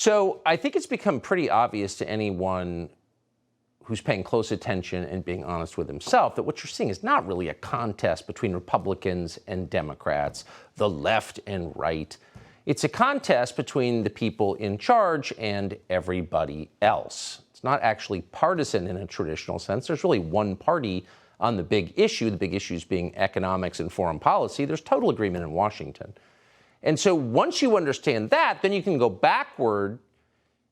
So I think it's become pretty obvious to anyone who's paying close attention and being honest with himself that what you're seeing is not really a contest between Republicans and Democrats, the left and right. It's a contest between the people in charge and everybody else. It's not actually partisan in a traditional sense. There's really one party on the big issues being economics and foreign policy. There's total agreement in Washington. And so once you understand that, then you can go backward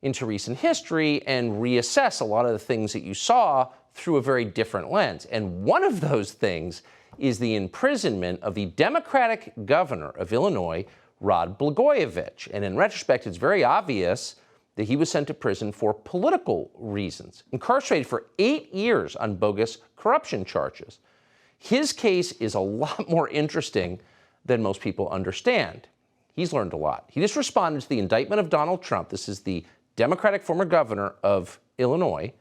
into recent history and reassess a lot of the things that you saw through a very different lens. And one of those things is the imprisonment of the Democratic governor of Illinois, Rod Blagojevich. And in retrospect, it's very obvious that he was sent to prison for political reasons, incarcerated for 8 years on bogus corruption charges. His case is a lot more interesting than most people understand. He's learned a lot. He just responded to the indictment of Donald Trump. This is the Democratic former governor of Illinois.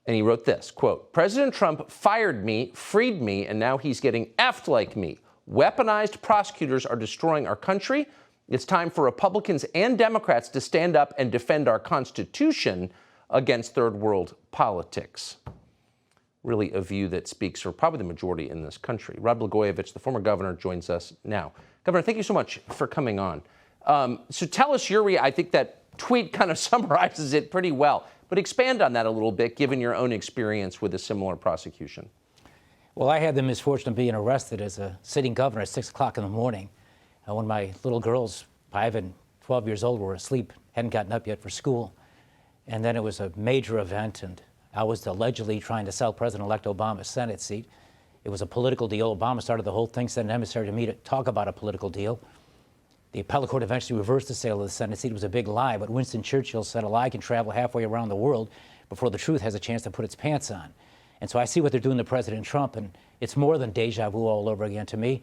And he wrote this, quote, "President Trump fired me, freed me, and now he's getting effed like me. Weaponized prosecutors are destroying our country. It's time for Republicans and Democrats to stand up and defend our Constitution against third world politics." Really a view that speaks for probably the majority in this country. Rod Blagojevich, the former governor, joins us now. Governor, thank you so much for coming on. So tell us I think that tweet kind of summarizes it pretty well, but expand on that a little bit, given your own experience with a similar prosecution. Well, I had the misfortune of being arrested as a sitting governor at 6 o'clock in the morning when my little girls, 5 and 12 years old, were asleep, hadn't gotten up yet for school. And then it was a major event, and I was allegedly trying to sell President-elect Obama's Senate seat. It was a political deal. Obama started the whole thing, sent an emissary to me to talk about a political deal. The appellate court eventually reversed the sale of the Senate seat. It was a big lie, but Winston Churchill said a lie can travel halfway around the world before the truth has a chance to put its pants on. And so I see what they're doing to President Trump, and it's more than deja vu all over again to me.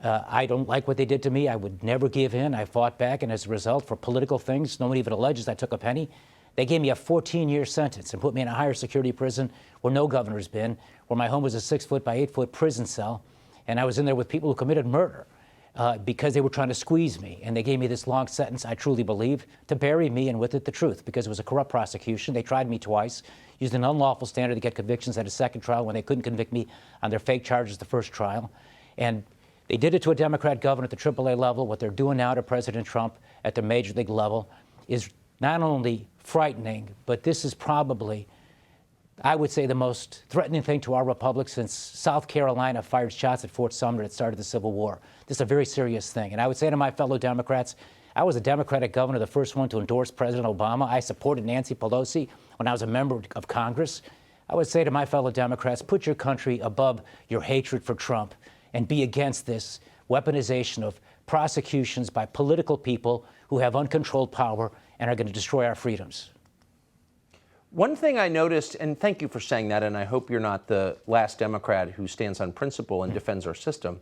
I don't like what they did to me. I would never give in. I fought back, and as a result, for political things, no one even alleges I took a penny. They gave me a 14-year sentence and put me in a higher security prison where no governor's been, where my home was a 6-foot by 8-foot prison cell, and I was in there with people who committed murder because they were trying to squeeze me. And they gave me this long sentence, I truly believe, to bury me and with it the truth, because it was a corrupt prosecution. They tried me twice, used an unlawful standard to get convictions at a second trial when they couldn't convict me on their fake charges the first trial. And they did it to a Democrat governor at the AAA level. What they're doing now to President Trump at the major league level is not only frightening, but this is probably, I would say, the most threatening thing to our republic since South Carolina fired shots at Fort Sumter that started the Civil War. This is a very serious thing. And I would say to my fellow Democrats, I was a Democratic governor, the first one to endorse President Obama. I supported Nancy Pelosi when I was a member of Congress. I would say to my fellow Democrats, put your country above your hatred for Trump and be against this weaponization of prosecutions by political people who have uncontrolled power and are going to destroy our freedoms. One thing I noticed, and thank you for saying that, and I hope you're not the last Democrat who stands on principle and defends our system,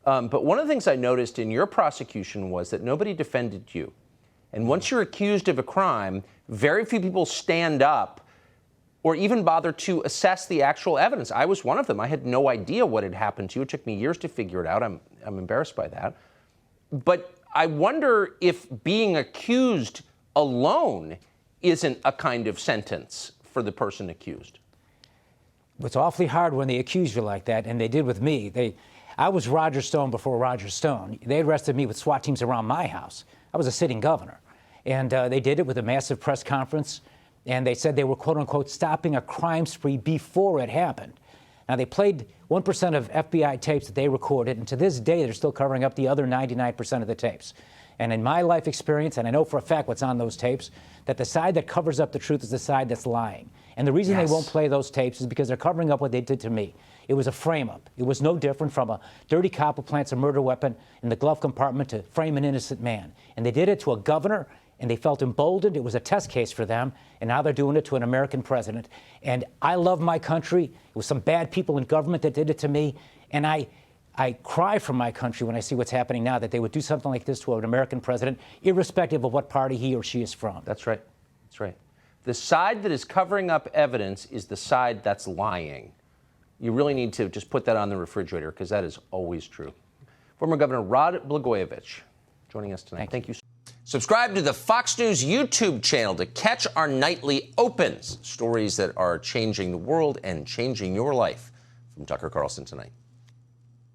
but one of the things I noticed in your prosecution was that nobody defended you. And once you're accused of a crime, very few people stand up or even bother to assess the actual evidence. I was one of them. I had no idea what had happened to you. It took me years to figure it out. I'm embarrassed by that. But I wonder if being accused alone isn't a kind of sentence for the person accused. It's awfully hard when they accuse you like that, and they did with me. I was Roger Stone before Roger Stone. They arrested me with SWAT teams around my house. I was a sitting governor. And they did it with a massive press conference, and they said they were, quote unquote, stopping a crime spree before it happened. Now, they played 1% of FBI tapes that they recorded, and to this day, they're still covering up the other 99% of the tapes. And in my life experience, and I know for a fact what's on those tapes, that the side that covers up the truth is the side that's lying. And the reason they won't play those tapes is because they're covering up what they did to me. It was a frame-up. It was no different from a dirty cop who plants a murder weapon in the glove compartment to frame an innocent man. And they did it to a governor, and they felt emboldened. It was a test case for them, and now they're doing it to an American president. And I love my country. It was some bad people in government that did it to me, and I cry for my country when I see what's happening now, that they would do something like this to an American president, irrespective of what party he or she is from. That's right. That's right. The side that is covering up evidence is the side that's lying. You really need to just put that on the refrigerator, because that is always true. Former Governor Rod Blagojevich joining us tonight. Thank you. Subscribe to the Fox News YouTube channel to catch our nightly opens, stories that are changing the world and changing your life. From Tucker Carlson Tonight.